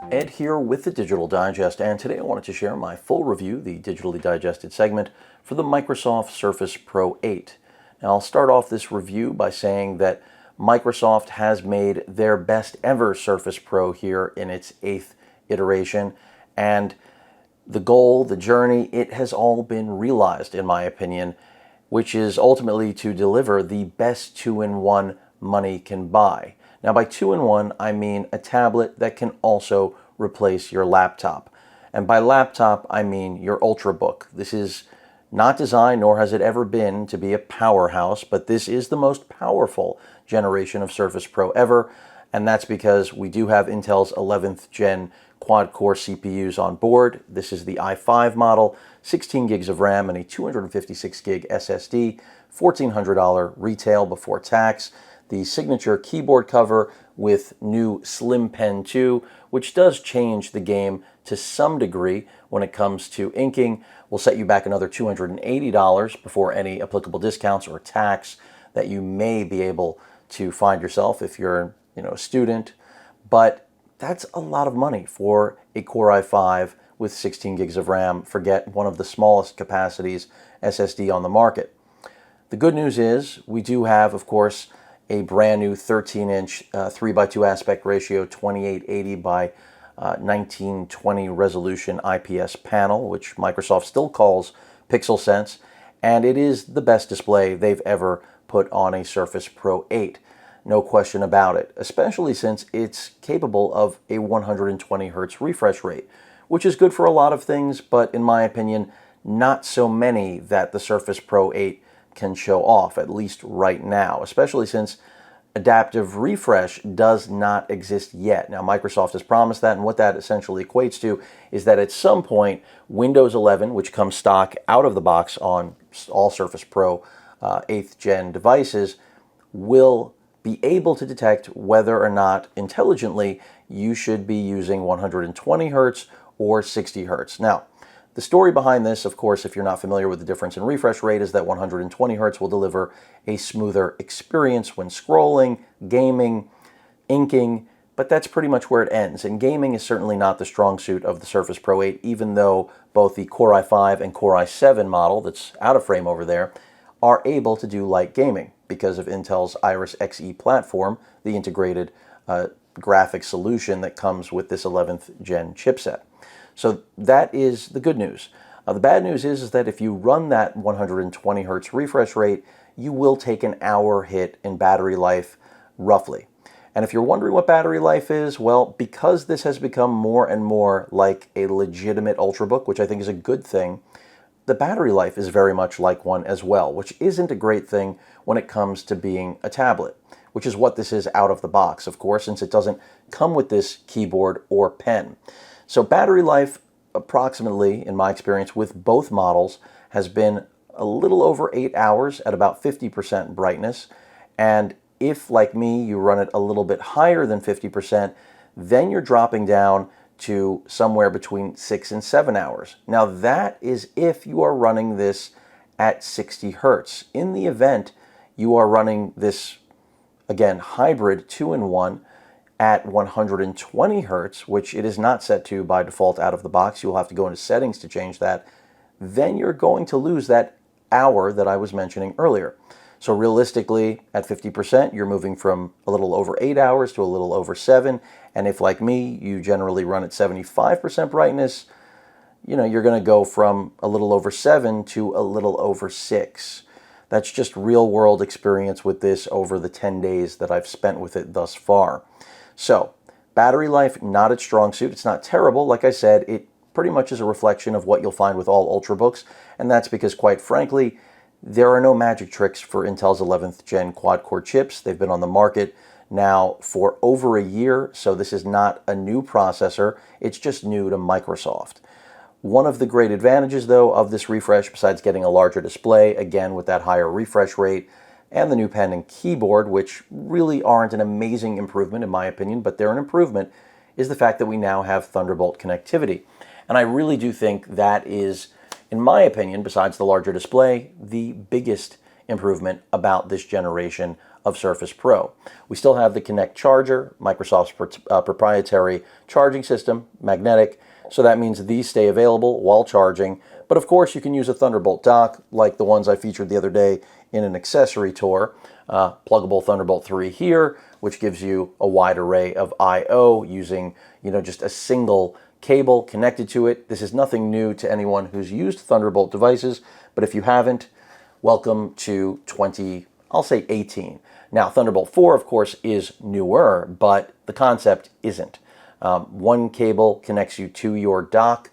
Ed here with the Digital Digest, and today I wanted to share my full review, the digitally digested segment, for the Microsoft Surface Pro 8. Now I'll start off this review by saying that Microsoft has made their best ever Surface Pro here in its 8th iteration, and the goal, the journey, it has all been realized in my opinion, which is ultimately to deliver the best two-in-one money can buy. Now by two-in-one, I mean a tablet that can also replace your laptop. And by laptop, I mean your Ultrabook. This is not designed, nor has it ever been, to be a powerhouse, but this is the most powerful generation of Surface Pro ever, and that's because we do have Intel's 11th gen quad-core CPUs on board. This is the i5 model, 16 gigs of RAM and a 256 gig SSD, $1,400 retail before tax. The signature keyboard cover with new Slim Pen 2, which does change the game to some degree when it comes to inking, will set you back another $280 before any applicable discounts or tax that you may be able to find yourself if you're a student. But that's a lot of money for a Core i5 with 16 gigs of RAM. Forget one of the smallest capacities SSD on the market. The good news is we do have, of course, a brand new 13-inch 3:2 aspect ratio, 2880 by 1920 resolution IPS panel, which Microsoft still calls PixelSense, and it is the best display they've ever put on a Surface Pro 8. No question about it, especially since it's capable of a 120 Hz refresh rate, which is good for a lot of things, but in my opinion, not so many that the Surface Pro 8 can show off, at least right now, especially since adaptive refresh does not exist yet. Now, Microsoft has promised that, and what that essentially equates to is that at some point, Windows 11, which comes stock out of the box on all Surface Pro 8th gen devices, will be able to detect whether or not intelligently you should be using 120 Hz or 60 Hz. Now, the story behind this, of course, if you're not familiar with the difference in refresh rate, is that 120 Hz will deliver a smoother experience when scrolling, gaming, inking, but that's pretty much where it ends. And gaming is certainly not the strong suit of the Surface Pro 8, even though both the Core i5 and Core i7 model, that's out of frame over there, are able to do light gaming because of Intel's Iris Xe platform, the integrated graphics solution that comes with this 11th gen chipset. So that is the good news. The bad news is that if you run that 120 Hz refresh rate, you will take an hour hit in battery life, roughly. And if you're wondering what battery life is, well, because this has become more and more like a legitimate Ultrabook, which I think is a good thing, the battery life is very much like one as well, which isn't a great thing when it comes to being a tablet, which is what this is out of the box, of course, since it doesn't come with this keyboard or pen. So battery life, approximately, in my experience with both models, has been a little over 8 hours at about 50% brightness. And if, like me, you run it a little bit higher than 50%, then you're dropping down to somewhere between 6 and 7 hours. Now that is if you are running this at 60 Hertz. In the event you are running this, again, hybrid 2-in-1 at 120 Hertz, which it is not set to by default out of the box, you'll have to go into settings to change that, then you're going to lose that hour that I was mentioning earlier. So realistically, at 50%, you're moving from a little over 8 hours to a little over 7. And if, like me, you generally run at 75% brightness, you're going to go from a little over 7 to a little over 6. That's just real-world experience with this over the 10 days that I've spent with it thus far. So, battery life, not its strong suit. It's not terrible. Like I said, it pretty much is a reflection of what you'll find with all Ultrabooks, and that's because, quite frankly, there are no magic tricks for Intel's 11th gen quad-core chips. They've been on the market now for over a year, so this is not a new processor. It's just new to Microsoft. One of the great advantages, though, of this refresh, besides getting a larger display, again with that higher refresh rate, and the new pen and keyboard, which really aren't an amazing improvement in my opinion, but they're an improvement, is the fact that we now have Thunderbolt connectivity. And I really do think that is, in my opinion, besides the larger display, the biggest improvement about this generation of Surface Pro. We still have the Connect charger, Microsoft's proprietary charging system, magnetic, so that means these stay available while charging. But of course, you can use a Thunderbolt dock like the ones I featured the other day in an accessory tour. Pluggable Thunderbolt 3 here, which gives you a wide array of I/O using, just a single cable connected to it. This is nothing new to anyone who's used Thunderbolt devices, but if you haven't, welcome to 18. Now, Thunderbolt 4, of course, is newer, but the concept isn't. One cable connects you to your dock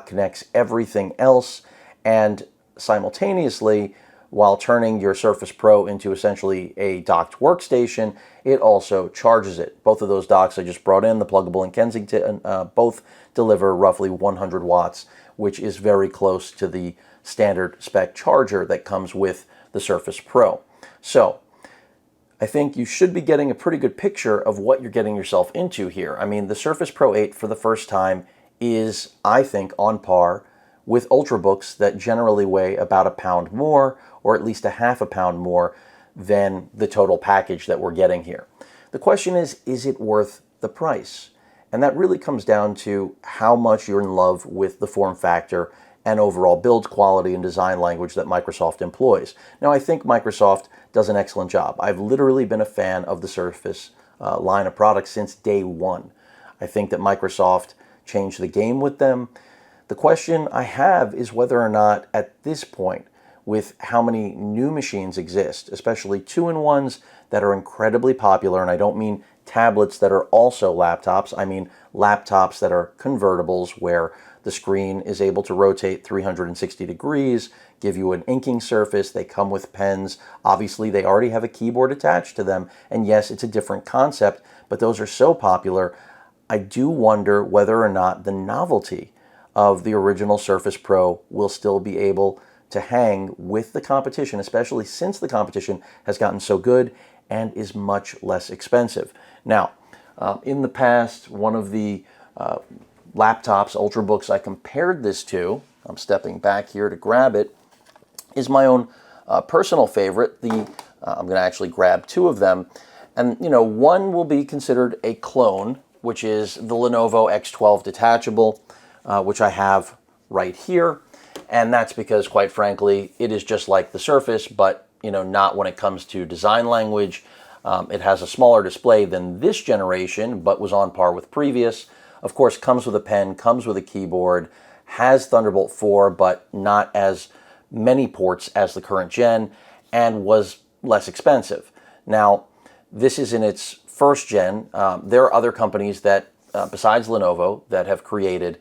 connects everything else, and simultaneously, while turning your Surface Pro into essentially a docked workstation, it also charges it. Both of those docks I just brought in, the pluggable and Kensington, both deliver roughly 100 watts, which is very close to the standard spec charger that comes with the Surface Pro. So, I think you should be getting a pretty good picture of what you're getting yourself into here. I mean, the Surface Pro 8 for the first time is, I think, on par with Ultrabooks that generally weigh about a pound more, or at least a half a pound more than the total package that we're getting here. The question is it worth the price? And that really comes down to how much you're in love with the form factor and overall build quality and design language that Microsoft employs. Now, I think Microsoft does an excellent job. I've literally been a fan of the Surface line of products since day one. I think that Microsoft changed the game with them. The question I have is whether or not at this point, with how many new machines exist, especially 2-in-1s that are incredibly popular, and I don't mean tablets that are also laptops, I mean laptops that are convertibles where the screen is able to rotate 360 degrees, give you an inking surface, they come with pens, obviously they already have a keyboard attached to them, and yes, it's a different concept, but those are so popular, I do wonder whether or not the novelty of the original Surface Pro will still be able to hang with the competition, especially since the competition has gotten so good and is much less expensive. Now, in the past, one of the laptops, Ultrabooks I compared this to, I'm stepping back here to grab it, is my own personal favorite. I'm going to actually grab two of them. And, one will be considered a clone, which is the Lenovo X12 detachable, which I have right here. And that's because, quite frankly, it is just like the Surface, but, not when it comes to design language. It has a smaller display than this generation, but was on par with previous. Of course, comes with a pen, comes with a keyboard, has Thunderbolt 4, but not as many ports as the current gen, and was less expensive. Now, this is in its first gen. There are other companies that, besides Lenovo, that have created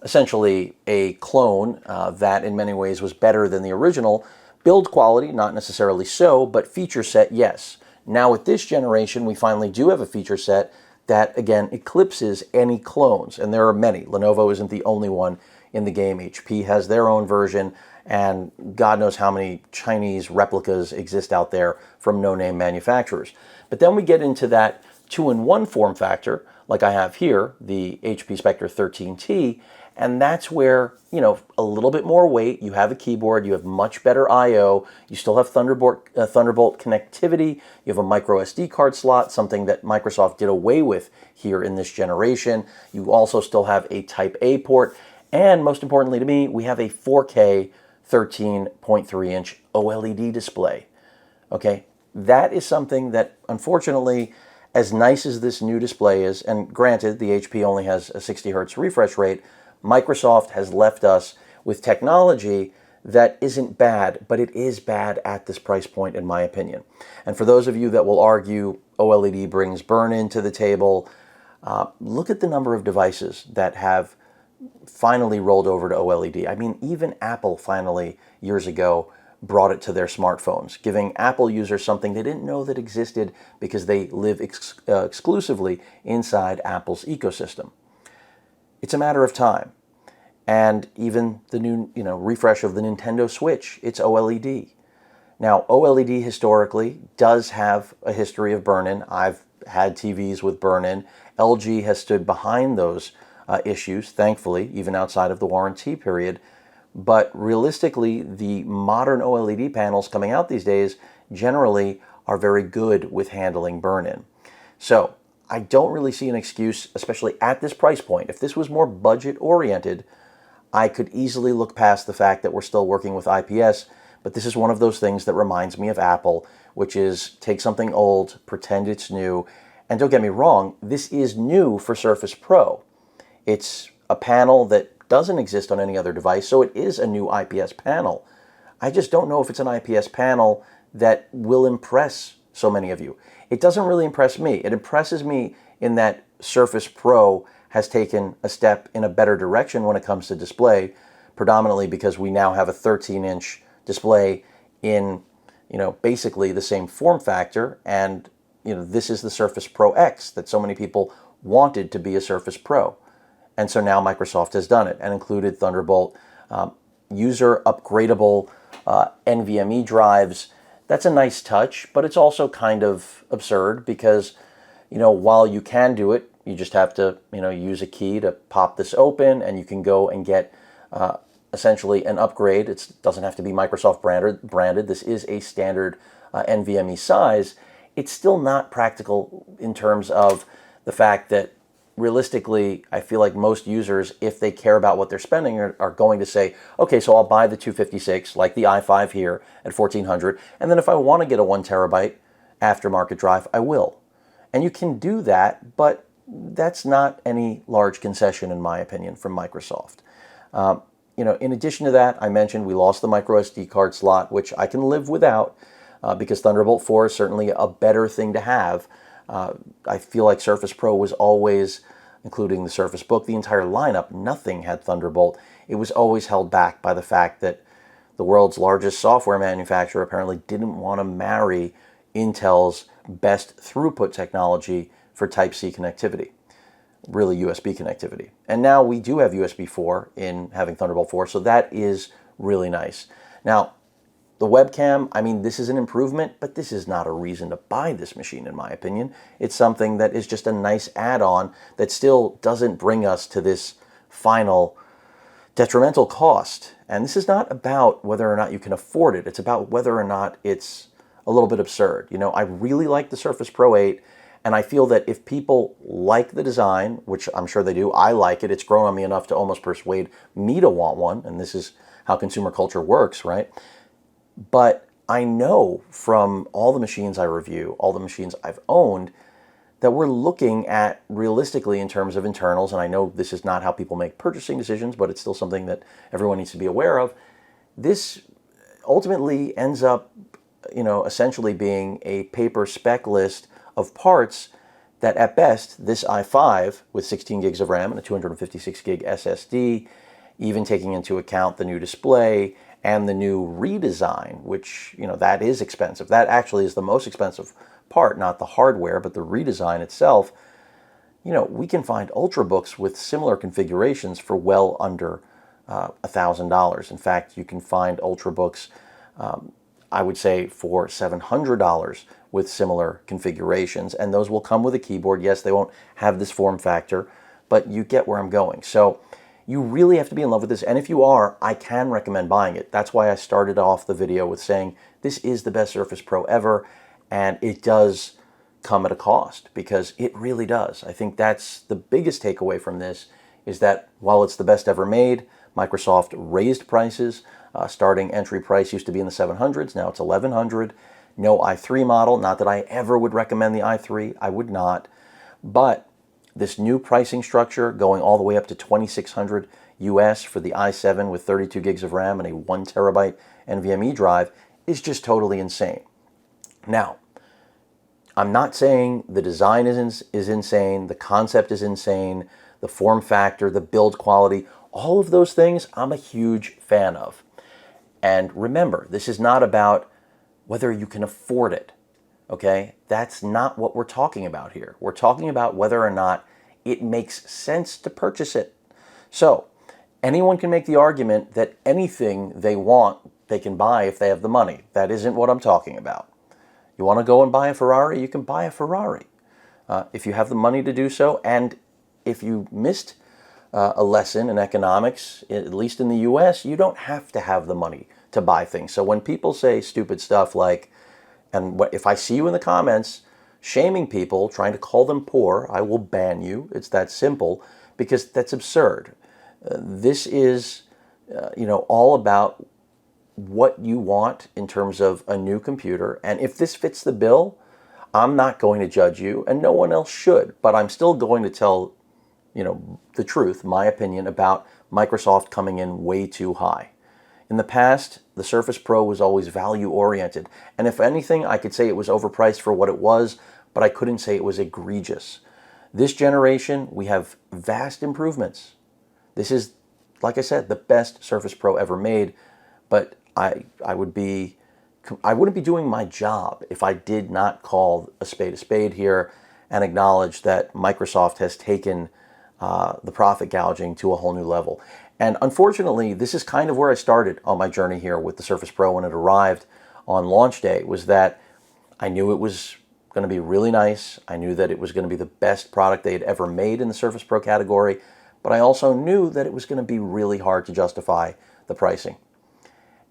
essentially a clone that in many ways was better than the original. Build quality, not necessarily so, but feature set, yes. Now with this generation, we finally do have a feature set that, again, eclipses any clones, and there are many. Lenovo isn't the only one in the game. HP has their own version, and God knows how many Chinese replicas exist out there from no-name manufacturers. But then we get into that 2-in-1 form factor, like I have here, the HP Spectre 13T, and that's where, a little bit more weight, you have a keyboard, you have much better I/O, you still have Thunderbolt connectivity, you have a micro SD card slot, something that Microsoft did away with here in this generation. You also still have a Type A port, and most importantly to me, we have a 4K 13.3-inch OLED display. Okay, that is something that, unfortunately, as nice as this new display is, and granted, the HP only has a 60 Hz refresh rate, Microsoft has left us with technology that isn't bad, but it is bad at this price point, in my opinion. And for those of you that will argue OLED brings burn-in to the table, look at the number of devices that have finally rolled over to OLED. I mean, even Apple finally, years ago, brought it to their smartphones, giving Apple users something they didn't know that existed because they live exclusively inside Apple's ecosystem. It's a matter of time. And even the new, refresh of the Nintendo Switch, it's OLED. Now, OLED historically does have a history of burn-in. I've had TVs with burn-in. LG has stood behind those issues, thankfully, even outside of the warranty period. But realistically, the modern OLED panels coming out these days generally are very good with handling burn-in. So I don't really see an excuse, especially at this price point. If this was more budget-oriented, I could easily look past the fact that we're still working with IPS, but this is one of those things that reminds me of Apple, which is take something old, pretend it's new, and don't get me wrong, this is new for Surface Pro. It's a panel that doesn't exist on any other device, so it is a new IPS panel. I just don't know if it's an IPS panel that will impress so many of you. It doesn't really impress me. It impresses me in that Surface Pro has taken a step in a better direction when it comes to display, predominantly because we now have a 13-inch display in, basically the same form factor, and this is the Surface Pro X that so many people wanted to be a Surface Pro. And so now Microsoft has done it and included Thunderbolt, user upgradable NVMe drives. That's a nice touch, but it's also kind of absurd because, while you can do it, you just have to, use a key to pop this open, and you can go and get essentially an upgrade. It doesn't have to be Microsoft branded. This is a standard NVMe size. It's still not practical in terms of the fact that realistically, I feel like most users, if they care about what they're spending, are going to say, okay, so I'll buy the 256, like the i5 here at $1,400, and then if I want to get a 1 terabyte aftermarket drive, I will. And you can do that, but that's not any large concession, in my opinion, from Microsoft. In addition to that, I mentioned we lost the micro SD card slot, which I can live without because Thunderbolt 4 is certainly a better thing to have. I feel like Surface Pro was always, including the Surface Book, the entire lineup, nothing had Thunderbolt. It was always held back by the fact that the world's largest software manufacturer apparently didn't want to marry Intel's best throughput technology for Type-C connectivity, really USB connectivity. And now we do have USB 4 in having Thunderbolt 4, so that is really nice. Now, the webcam, this is an improvement, but this is not a reason to buy this machine, in my opinion. It's something that is just a nice add-on that still doesn't bring us to this final detrimental cost. And this is not about whether or not you can afford it. It's about whether or not it's a little bit absurd. I really like the Surface Pro 8, and I feel that if people like the design, which I'm sure they do, I like it. It's grown on me enough to almost persuade me to want one, and this is how consumer culture works, right? But I know from all the machines I review, all the machines I've owned, that we're looking at realistically in terms of internals, and I know this is not how people make purchasing decisions, but it's still something that everyone needs to be aware of. This ultimately ends up, essentially being a paper spec list of parts that at best, this i5 with 16 gigs of RAM and a 256 gig SSD, even taking into account the new display and the new redesign, which, that is expensive. That actually is the most expensive part, not the hardware, but the redesign itself. We can find Ultrabooks with similar configurations for well under $1,000. In fact, you can find Ultrabooks, I would say, for $700 with similar configurations, and those will come with a keyboard. Yes, they won't have this form factor, but you get where I'm going. So you really have to be in love with this, and if you are, I can recommend buying it. That's why I started off the video with saying this is the best Surface Pro ever, and it does come at a cost, because it really does. I think that's the biggest takeaway from this, is that while it's the best ever made, Microsoft raised prices. Starting entry price used to be in the 700s, now it's 1100. No i3 model, not that I ever would recommend the i3, I would not, but this new pricing structure going all the way up to $2,600 US for the i7 with 32 gigs of RAM and a 1 terabyte NVMe drive is just totally insane. Now, I'm not saying the design is insane, the concept is insane, the form factor, the build quality, all of those things I'm a huge fan of. And remember, this is not about whether you can afford it, okay? That's not what we're talking about here. We're talking about whether or not it makes sense to purchase it. So, anyone can make the argument that anything they want, they can buy if they have the money. That isn't what I'm talking about. You want to go and buy a Ferrari, you can buy a Ferrari. If you have the money to do so, and if you missed a lesson in economics, at least in the US, you don't have to have the money to buy things. So when people say stupid stuff like, And if I see you in the comments shaming people, trying to call them poor, I will ban you. It's that simple, because that's absurd. This is, all about what you want in terms of a new computer. And if this fits the bill, I'm not going to judge you, and no one else should. But I'm still going to tell, the truth, my opinion about Microsoft coming in way too high. In the past, the Surface Pro was always value-oriented. And if anything, I could say it was overpriced for what it was, but I couldn't say it was egregious. This generation, we have vast improvements. This is, like I said, the best Surface Pro ever made, but I wouldn't be doing my job if I did not call a spade here and acknowledge that Microsoft has taken the profit gouging to a whole new level. And unfortunately, this is kind of where I started on my journey here with the Surface Pro when it arrived on launch day, was that I knew it was going to be really nice. I knew that it was going to be the best product they had ever made in the Surface Pro category, but I also knew that it was going to be really hard to justify the pricing.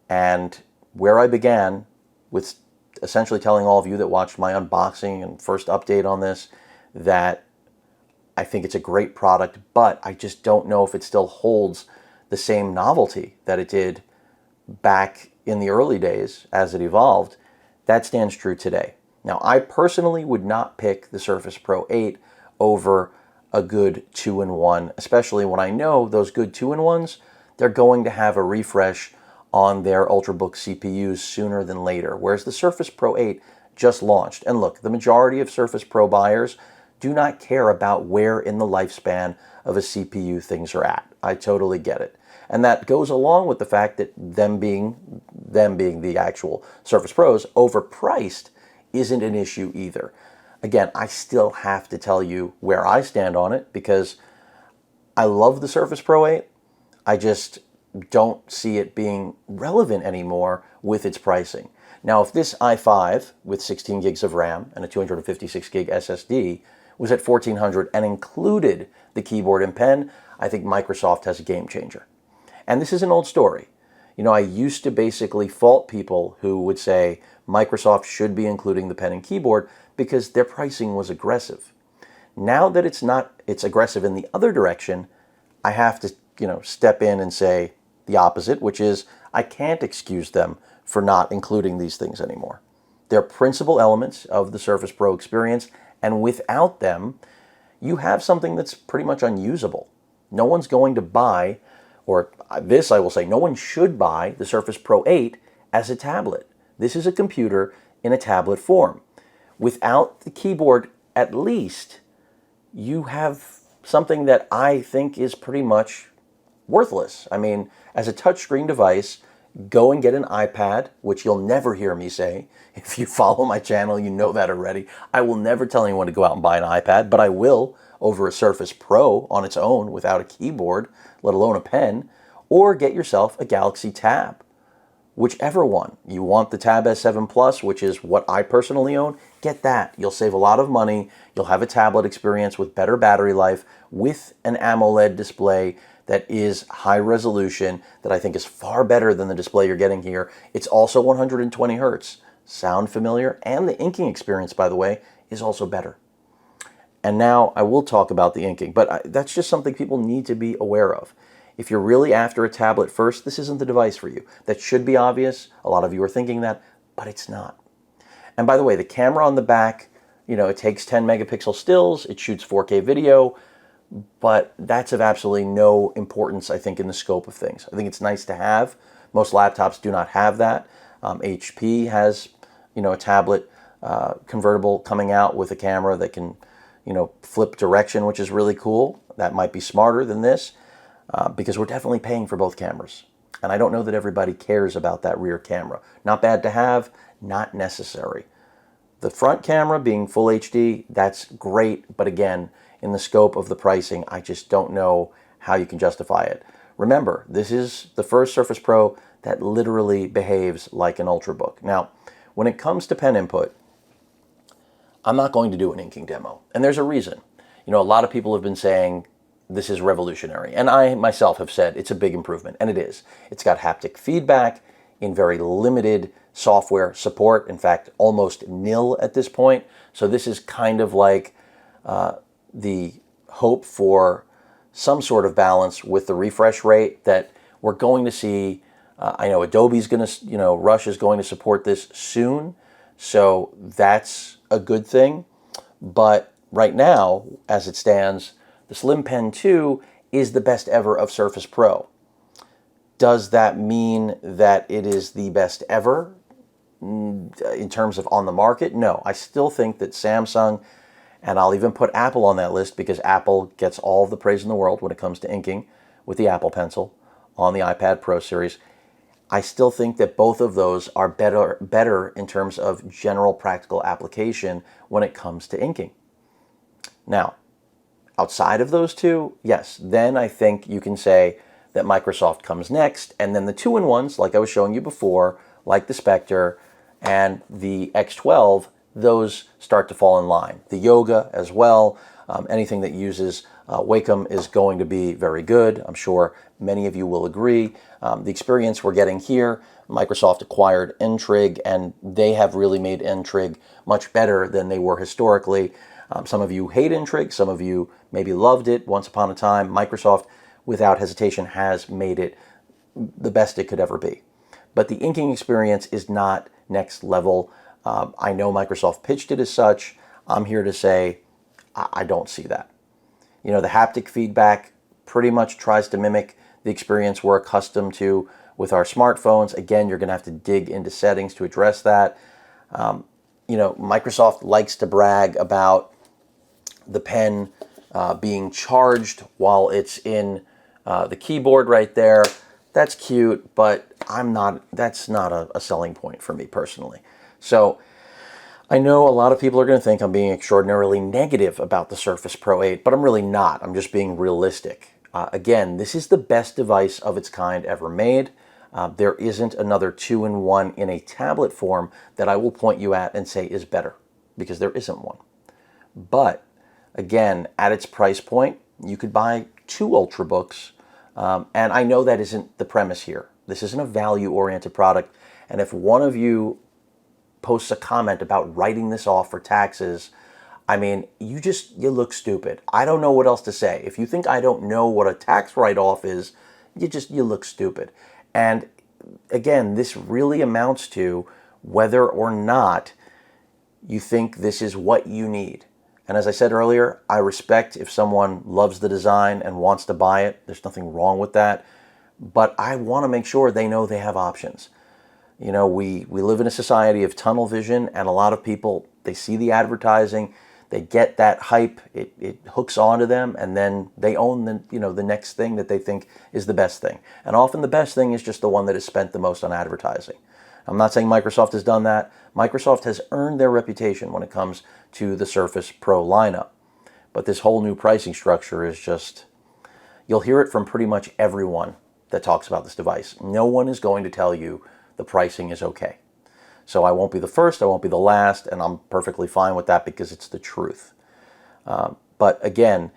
And where I began with essentially telling all of you that watched my unboxing and first update on this that I think it's a great product, but I just don't know if it still holds the same novelty that it did back in the early days as it evolved. That stands true today. Now, I personally would not pick the Surface Pro 8 over a good 2-in-1, especially when I know those good 2-in-1s, they're going to have a refresh on their Ultrabook CPUs sooner than later, whereas the Surface Pro 8 just launched. And look, the majority of Surface Pro buyers do not care about where in the lifespan of a CPU things are at. I totally get it. And that goes along with the fact that them being the actual Surface Pros, overpriced isn't an issue either. Again, I still have to tell you where I stand on it, because I love the Surface Pro 8. I just don't see it being relevant anymore with its pricing. Now, if this i5 with 16 gigs of RAM and a 256 gig SSD was at $1,400 and included the keyboard and pen, I think Microsoft has a game changer. And this is an old story. I used to basically fault people who would say Microsoft should be including the pen and keyboard because their pricing was aggressive. Now that it's aggressive in the other direction, I have to, step in and say the opposite, which is I can't excuse them for not including these things anymore. They're principal elements of the Surface Pro experience, and without them, you have something that's pretty much unusable. No one's going to buy, or this I will say, no one should buy the Surface Pro 8 as a tablet. This is a computer in a tablet form. Without the keyboard, at least, you have something that I think is pretty much worthless. I mean, as a touchscreen device, go and get an iPad, which you'll never hear me say. If you follow my channel, you know that already. I will never tell anyone to go out and buy an iPad, but I will over a Surface Pro on its own without a keyboard, let alone a pen, or get yourself a Galaxy Tab. Whichever one. You want the Tab S7 Plus, which is what I personally own, get that. You'll save a lot of money. You'll have a tablet experience with better battery life, with an AMOLED display that is high resolution, that I think is far better than the display you're getting here. It's also 120 Hertz. Sound familiar? And the inking experience, by the way, is also better. And now I will talk about the inking, but that's just something people need to be aware of. If you're really after a tablet first, this isn't the device for you. That should be obvious. A lot of you are thinking that, but it's not. And by the way, the camera on the back, it takes 10 megapixel stills, it shoots 4K video, but that's of absolutely no importance, I think, in the scope of things. I think it's nice to have. Most laptops do not have that. HP has, a tablet convertible coming out with a camera that can, flip direction, which is really cool. That might be smarter than this because we're definitely paying for both cameras. And I don't know that everybody cares about that rear camera. Not bad to have, not necessary. The front camera being full HD, that's great, but again, in the scope of the pricing, I just don't know how you can justify it. Remember, this is the first Surface Pro that literally behaves like an Ultrabook. Now, when it comes to pen input, I'm not going to do an inking demo, and there's a reason. A lot of people have been saying this is revolutionary, and I myself have said it's a big improvement, and it is. It's got haptic feedback in very limited software support. In fact, almost nil at this point. So this is kind of like the hope for some sort of balance with the refresh rate that we're going to see. I know Adobe's going to, Rush is going to support this soon. So that's a good thing. But right now, as it stands, the Slim Pen 2 is the best ever of Surface Pro. Does that mean that it is the best ever in terms of on the market? No, I still think that Samsung, and I'll even put Apple on that list because Apple gets all of the praise in the world when it comes to inking with the Apple Pencil on the iPad Pro series. I still think that both of those are better in terms of general practical application when it comes to inking. Now, outside of those two, yes, then I think you can say that Microsoft comes next, and then the two-in-ones, like I was showing you before, like the Spectre and the X12, those start to fall in line. The Yoga as well, anything that uses Wacom is going to be very good. I'm sure many of you will agree. The experience we're getting here, Microsoft acquired N-Trig, and they have really made N-Trig much better than they were historically. Some of you hate N-Trig, some of you maybe loved it once upon a time. Microsoft, without hesitation, has made it the best it could ever be. But the inking experience is not next level. I know Microsoft pitched it as such. I'm here to say I don't see that. The haptic feedback pretty much tries to mimic the experience we're accustomed to with our smartphones. Again, you're going to have to dig into settings to address that. Microsoft likes to brag about the pen being charged while it's in the keyboard right there. That's cute, but that's not a selling point for me personally. So I know a lot of people are going to think I'm being extraordinarily negative about the Surface Pro 8, but I'm really not. I'm just being realistic. Again, this is the best device of its kind ever made. There isn't another two-in-one in a tablet form that I will point you at and say is better, because there isn't one. But again, at its price point, you could buy two Ultrabooks, and I know that isn't the premise here. This isn't a value-oriented product, and if one of you posts a comment about writing this off for taxes, I mean, you look stupid. I don't know what else to say. If you think I don't know what a tax write-off is, you look stupid. And again, this really amounts to whether or not you think this is what you need. And as I said earlier, I respect if someone loves the design and wants to buy it. There's nothing wrong with that. But I want to make sure they know they have options. We live in a society of tunnel vision, and a lot of people, they see the advertising, they get that hype, it hooks onto them, and then they own the next thing that they think is the best thing. And often the best thing is just the one that is spent the most on advertising. I'm not saying Microsoft has done that. Microsoft has earned their reputation when it comes to the Surface Pro lineup. But this whole new pricing structure is just, you'll hear it from pretty much everyone that talks about this device. No one is going to tell you the pricing is okay. So I won't be the first, I won't be the last, and I'm perfectly fine with that because it's the truth. But again,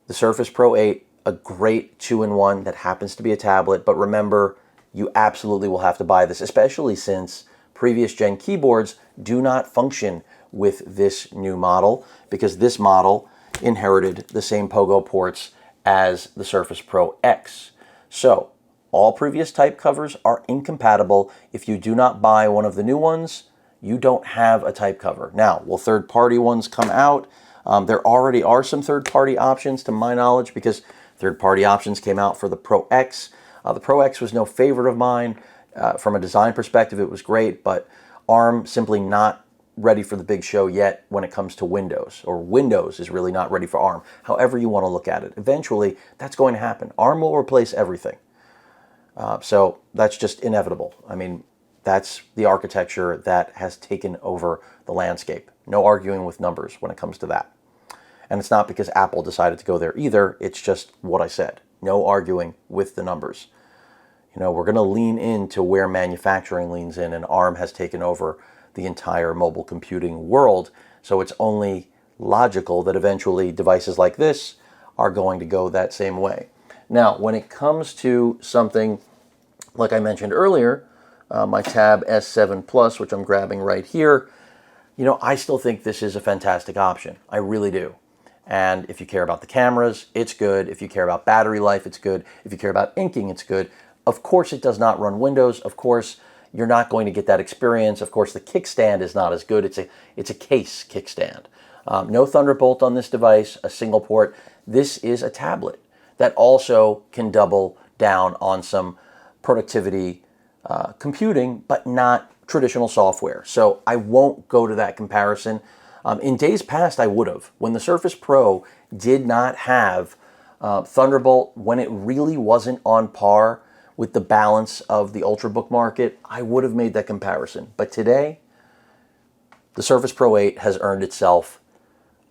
the Surface Pro 8, a great two-in-one that happens to be a tablet, but remember, you absolutely will have to buy this, especially since previous gen keyboards do not function with this new model, because this model inherited the same pogo ports as the Surface Pro X. So all previous type covers are incompatible. If you do not buy one of the new ones, you don't have a type cover. Now, will third-party ones come out? There already are some third-party options, to my knowledge, because third-party options came out for the Pro X. The Pro X was no favorite of mine. From a design perspective, it was great, but ARM simply not ready for the big show yet when it comes to Windows, or Windows is really not ready for ARM, however you want to look at it. Eventually, that's going to happen. ARM will replace everything. So that's just inevitable. I mean, that's the architecture that has taken over the landscape. No arguing with numbers when it comes to that. And it's not because Apple decided to go there either. It's just what I said. No arguing with the numbers. We're going to lean into where manufacturing leans in, and ARM has taken over the entire mobile computing world. So it's only logical that eventually devices like this are going to go that same way. Now, when it comes to something like I mentioned earlier, my Tab S7 Plus, which I'm grabbing right here, I still think this is a fantastic option. I really do. And if you care about the cameras, it's good. If you care about battery life, it's good. If you care about inking, it's good. Of course, it does not run Windows. Of course, you're not going to get that experience. Of course, the kickstand is not as good. It's a case kickstand. No Thunderbolt on this device, a single port. This is a tablet that also can double down on some productivity computing, but not traditional software. So I won't go to that comparison. In days past, I would have. When the Surface Pro did not have Thunderbolt, when it really wasn't on par with the balance of the Ultrabook market, I would have made that comparison. But today, the Surface Pro 8 has earned itself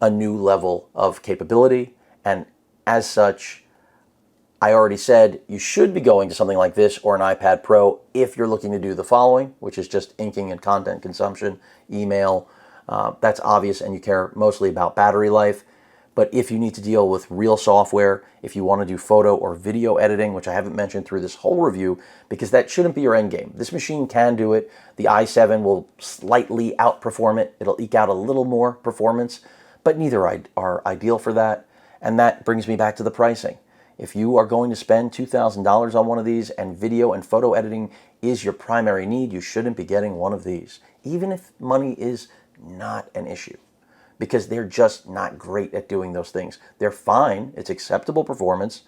a new level of capability, and as such, I already said you should be going to something like this or an iPad Pro if you're looking to do the following, which is just inking and content consumption, email. That's obvious, and you care mostly about battery life. But if you need to deal with real software, if you want to do photo or video editing, which I haven't mentioned through this whole review, because that shouldn't be your end game. This machine can do it. The i7 will slightly outperform it. It'll eke out a little more performance, but neither are ideal for that. And that brings me back to the pricing. If you are going to spend $2,000 on one of these and video and photo editing is your primary need, you shouldn't be getting one of these, even if money is not an issue, because they're just not great at doing those things. They're fine. It's acceptable performance.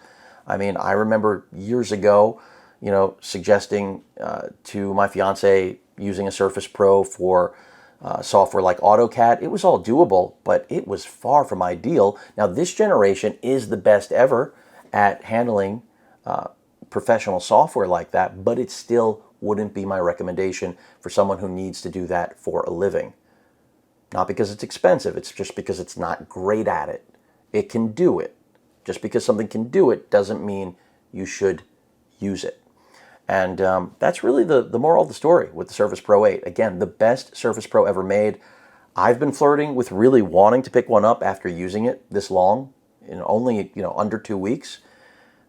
I mean, I remember years ago, suggesting to my fiance using a Surface Pro for software like AutoCAD. It was all doable, but it was far from ideal. Now, this generation is the best ever at handling professional software like that, but it still wouldn't be my recommendation for someone who needs to do that for a living. Not because it's expensive, it's just because it's not great at it. It can do it. Just because something can do it doesn't mean you should use it. And that's really the moral of the story with the Surface Pro 8. Again, the best Surface Pro ever made. I've been flirting with really wanting to pick one up after using it this long, only under 2 weeks.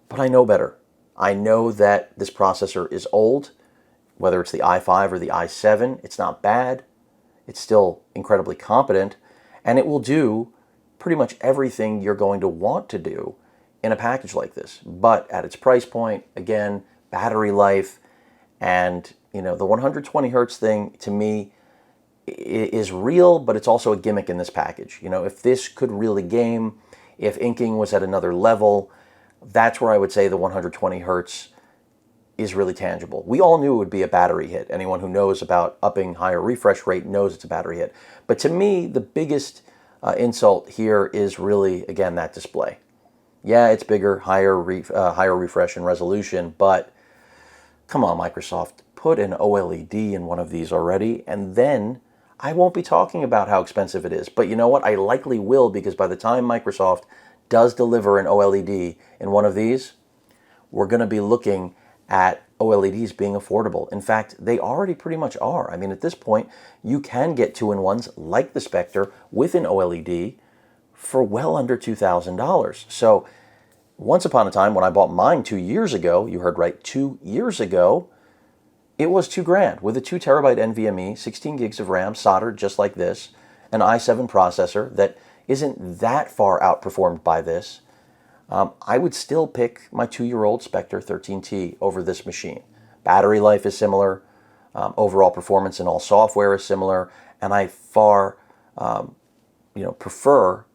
But I know better. I know that this processor is old, whether it's the i5 or the i7. It's not bad. It's still incredibly competent, and it will do pretty much everything you're going to want to do in a package like this. But at its price point, again, battery life, and the 120 hertz thing to me is real, but it's also a gimmick in this package. If this could really game, if inking was at another level, that's where I would say the 120 hertz is really tangible. We all knew it would be a battery hit. Anyone who knows about upping higher refresh rate knows it's a battery hit. But to me, the biggest insult here is really, again, that display. Yeah, it's bigger, higher refresh and resolution, but come on, Microsoft, put an OLED in one of these already, and then I won't be talking about how expensive it is. But you know what? I likely will, because by the time Microsoft does deliver an OLED in one of these, we're going to be looking at OLEDs being affordable. In fact, they already pretty much are. I mean, at this point, you can get two-in-ones like the Spectre with an OLED for well under $2,000. So once upon a time, when I bought mine 2 years ago, you heard right, 2 years ago, it was $2,000 with a 2 terabyte NVMe, 16 gigs of RAM, soldered just like this, an i7 processor that isn't that far outperformed by this. I would still pick my 2-year-old Spectre 13T over this machine. Battery life is similar, overall performance in all software is similar, and I far prefer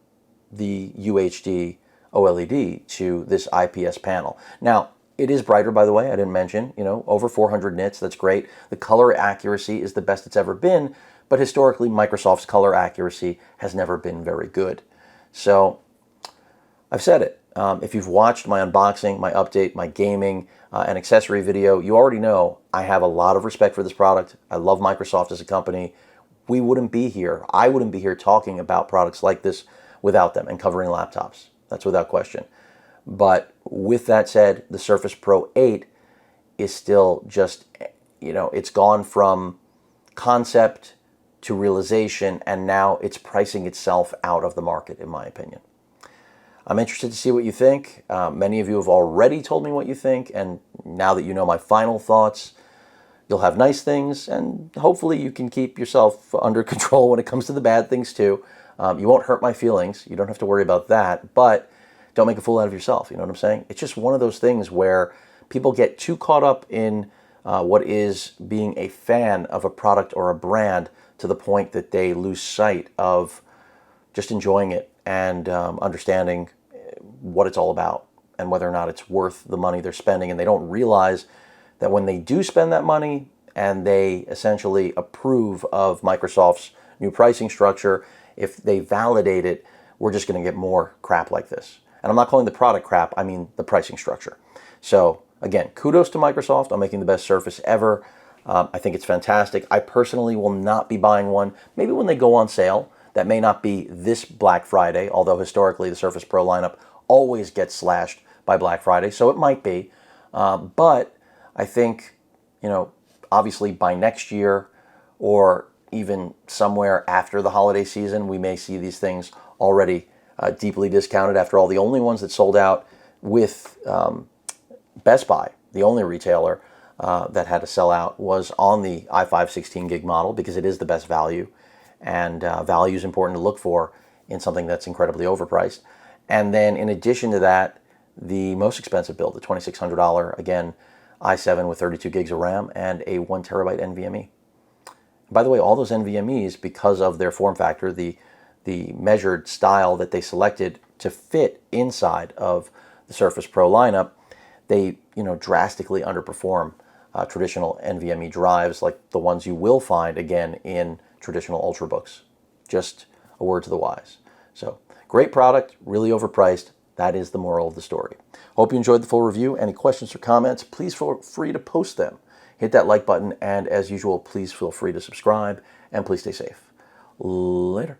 the UHD OLED to this IPS panel. Now, it is brighter, by the way, I didn't mention, over 400 nits, that's great. The color accuracy is the best it's ever been, but historically, Microsoft's color accuracy has never been very good. So, I've said it. If you've watched my unboxing, my update, my gaming, and accessory video, you already know I have a lot of respect for this product. I love Microsoft as a company. We wouldn't be here. I wouldn't be here talking about products like this without them and covering laptops. That's without question. But with that said, the Surface Pro 8 is still just, it's gone from concept to realization, and now it's pricing itself out of the market, in my opinion. I'm interested to see what you think. Many of you have already told me what you think, and now that you know my final thoughts, You'll have nice things, and hopefully you can keep yourself under control when it comes to the bad things too. You won't hurt my feelings. You don't have to worry about that, but don't make a fool out of yourself. You know what I'm saying? It's just one of those things where people get too caught up in what is being a fan of a product or a brand to the point that they lose sight of just enjoying it and understanding what it's all about and whether or not it's worth the money they're spending. And they don't realize that when they do spend that money and they essentially approve of Microsoft's new pricing structure, if they validate it, we're just going to get more crap like this. And I'm not calling the product crap, I mean the pricing structure. So again, kudos to Microsoft on making the best Surface ever. I think it's fantastic. I personally will not be buying one. Maybe when they go on sale. That may not be this Black Friday, although historically the Surface Pro lineup always gets slashed by Black Friday, so it might be. But I think, obviously by next year or even somewhere after the holiday season, we may see these things already deeply discounted. After all, the only ones that sold out with Best Buy, the only retailer that had to sell out, was on the i5 16 gig model because it is the best value. And value is important to look for in something that's incredibly overpriced. And then in addition to that, the most expensive build, the $2,600, again, i7 with 32 gigs of RAM and a 1 terabyte NVMe. By the way, all those NVMEs, because of their form factor, the measured style that they selected to fit inside of the Surface Pro lineup, they drastically underperform traditional NVMe drives like the ones you will find again in traditional Ultrabooks. Just a word to the wise. So, great product, really overpriced. That is the moral of the story. Hope you enjoyed the full review. Any questions or comments, please feel free to post them. Hit that like button, and as usual, please feel free to subscribe, and please stay safe. Later.